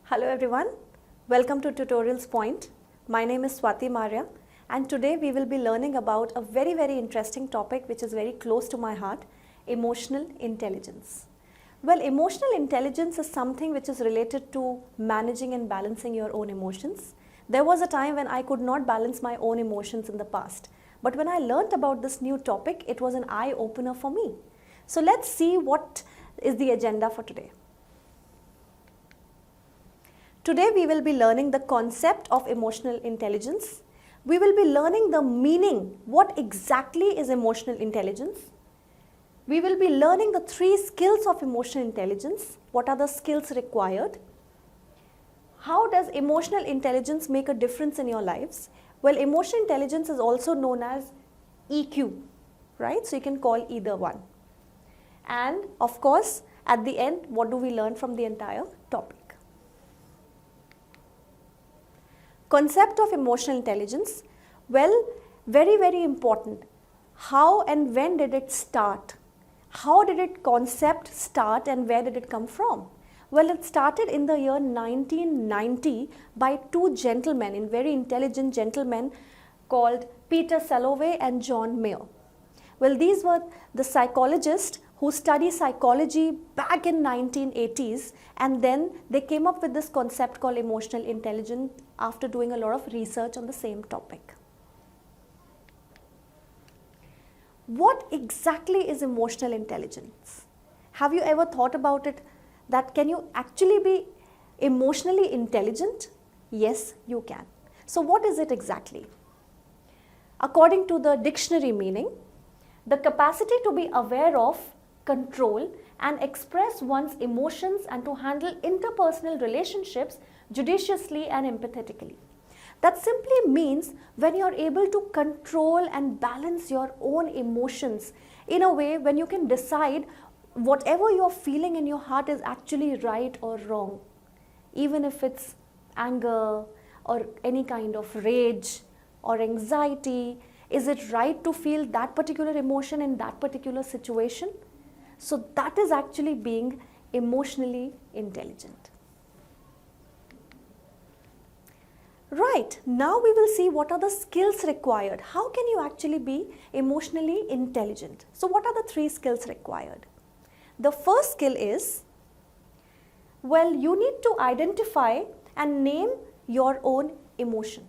Hello everyone, welcome to Tutorialspoint. My name is Swati Maurya and today we will be learning about a very interesting topic which is very close to my heart, emotional intelligence. Well, emotional intelligence is something which is related to managing and balancing your own emotions. There was a time when I could not balance my own emotions in the past, but when I learnt about this new topic, it was an eye-opener for me. So let's see what is the agenda for today. Today we will be learning the concept of emotional intelligence. We will be learning the meaning, what exactly is emotional intelligence. We will be learning the 3 skills of emotional intelligence, what are the skills required. How does emotional intelligence make a difference in your lives? Well, emotional intelligence is also known as EQ, right? So you can call either one. And of course, at the end, what do we learn from the entire topic? Concept of emotional intelligence, well, very important. How and when did it start? How did it concept start and where did it come from? Well, it started in the year 1990 by 2 gentlemen, very intelligent gentlemen called Peter Salovey and John Mayer. Well, these were the psychologists who study psychology back in 1980s, and then they came up with this concept called emotional intelligence after doing a lot of research on the same topic. What exactly is emotional intelligence? Have you ever thought about it, that can you actually be emotionally intelligent? Yes, you can. So what is it exactly? According to the dictionary meaning, the capacity to be aware of, control and express one's emotions and to handle interpersonal relationships judiciously and empathetically. That simply means when you are able to control and balance your own emotions in a way when you can decide whatever you're feeling in your heart is actually right or wrong. Even if it's anger or any kind of rage or anxiety, is it right to feel that particular emotion in that particular situation? So that is actually being emotionally intelligent. Right, now we will see what are the skills required. How can you actually be emotionally intelligent? So what are the 3 skills required? The first skill is, well, you need to identify and name your own emotion.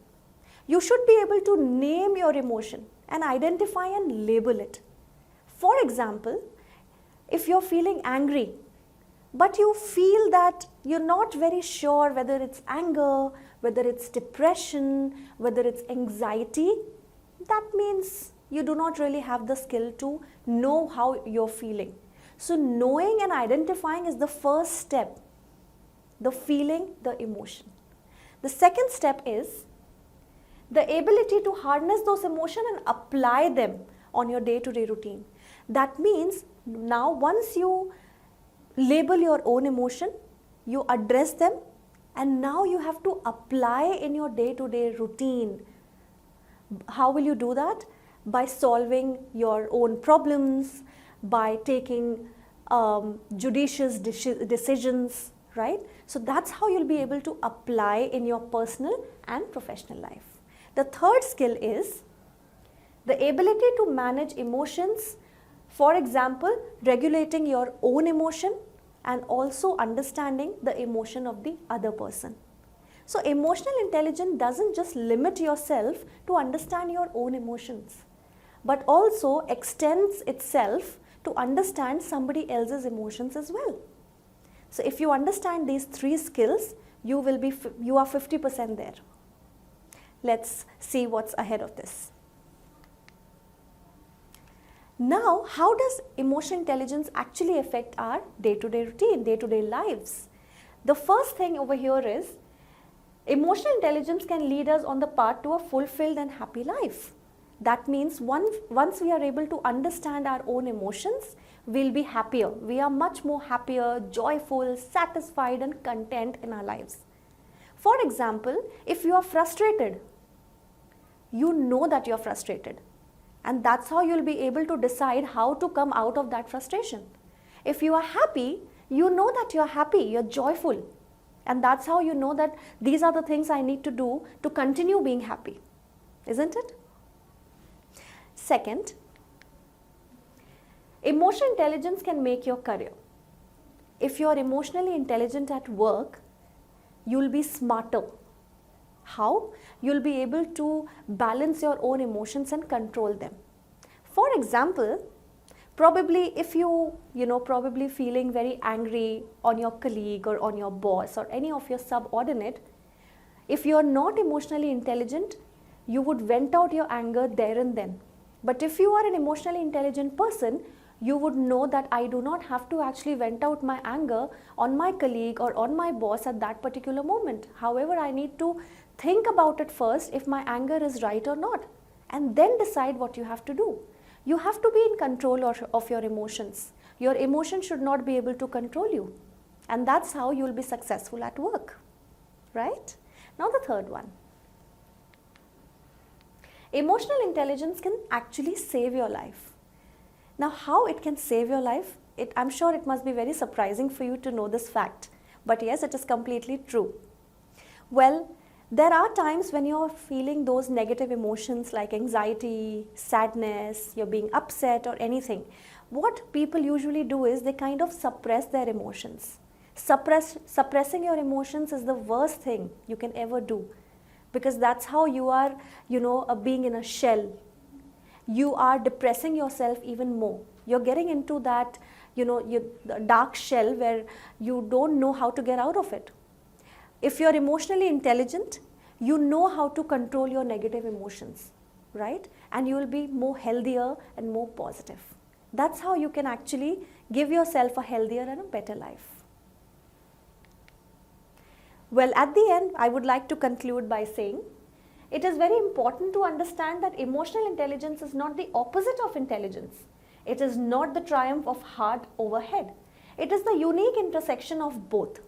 You should be able to name your emotion and identify and label it. For example, if you're feeling angry, but you feel that you're not very sure whether it's anger, whether it's depression, whether it's anxiety, that means you do not really have the skill to know how you're feeling. So knowing and identifying is the first step, the feeling, the emotion. The second step is the ability to harness those emotions and apply them on your day-to-day routine. That means now once you label your own emotion, you address them, and now you have to apply in your day-to-day routine. How will you do that? By solving your own problems, by taking judicious decisions, right? So that's how you'll be able to apply in your personal and professional life. The third skill is the ability to manage emotions. For example, regulating your own emotion and also understanding the emotion of the other person. So emotional intelligence doesn't just limit yourself to understand your own emotions, but also extends itself to understand somebody else's emotions as well. So if you understand these 3 skills, you are 50% there. Let's see what's ahead of this. Now, how does emotional intelligence actually affect our day-to-day routine, day-to-day lives? The first thing over here is, emotional intelligence can lead us on the path to a fulfilled and happy life. That means once we are able to understand our own emotions, we'll be happier. We are much more happier, joyful, satisfied and content in our lives. For example, if you are frustrated, you know that you are frustrated. And that's how you'll be able to decide how to come out of that frustration. If you are happy, you know that you're happy, you're joyful. And that's how you know that these are the things I need to do to continue being happy, isn't it? Second, emotional intelligence can make your career. If you are emotionally intelligent at work, you will be smarter. How? You will be able to balance your own emotions and control them. For example, probably if probably feeling very angry on your colleague or on your boss or any of your subordinate, if you are not emotionally intelligent, you would vent out your anger there and then. But if you are an emotionally intelligent person, you would know that I do not have to actually vent out my anger on my colleague or on my boss at that particular moment. However, I need to think about it first if my anger is right or not, and then decide what you have to do. You have to be in control of your emotions. Your emotions should not be able to control you. And that's how you will be successful at work, right? Now the third one. Emotional intelligence can actually save your life. Now how it can save your life? I'm sure it must be very surprising for you to know this fact. But yes, it is completely true. Well, there are times when you're feeling those negative emotions like anxiety, sadness, you're being upset or anything. What people usually do is they kind of suppress their emotions. Suppressing your emotions is the worst thing you can ever do, because that's how you are, being in a shell. You are depressing yourself even more. You're getting into that, dark shell where you don't know how to get out of it. If you're emotionally intelligent, you know how to control your negative emotions, right? And you will be more healthier and more positive. That's how you can actually give yourself a healthier and a better life. Well, at the end, I would like to conclude by saying, it is very important to understand that emotional intelligence is not the opposite of intelligence. It is not the triumph of heart over head. It is the unique intersection of both.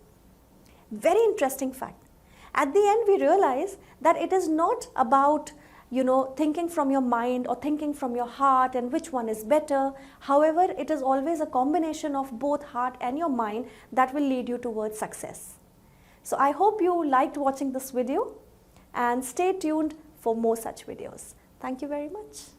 Very interesting fact. At the end, we realize that it is not about, thinking from your mind or thinking from your heart and which one is better. However, it is always a combination of both heart and your mind that will lead you towards success. So I hope you liked watching this video, and stay tuned for more such videos. Thank you very much.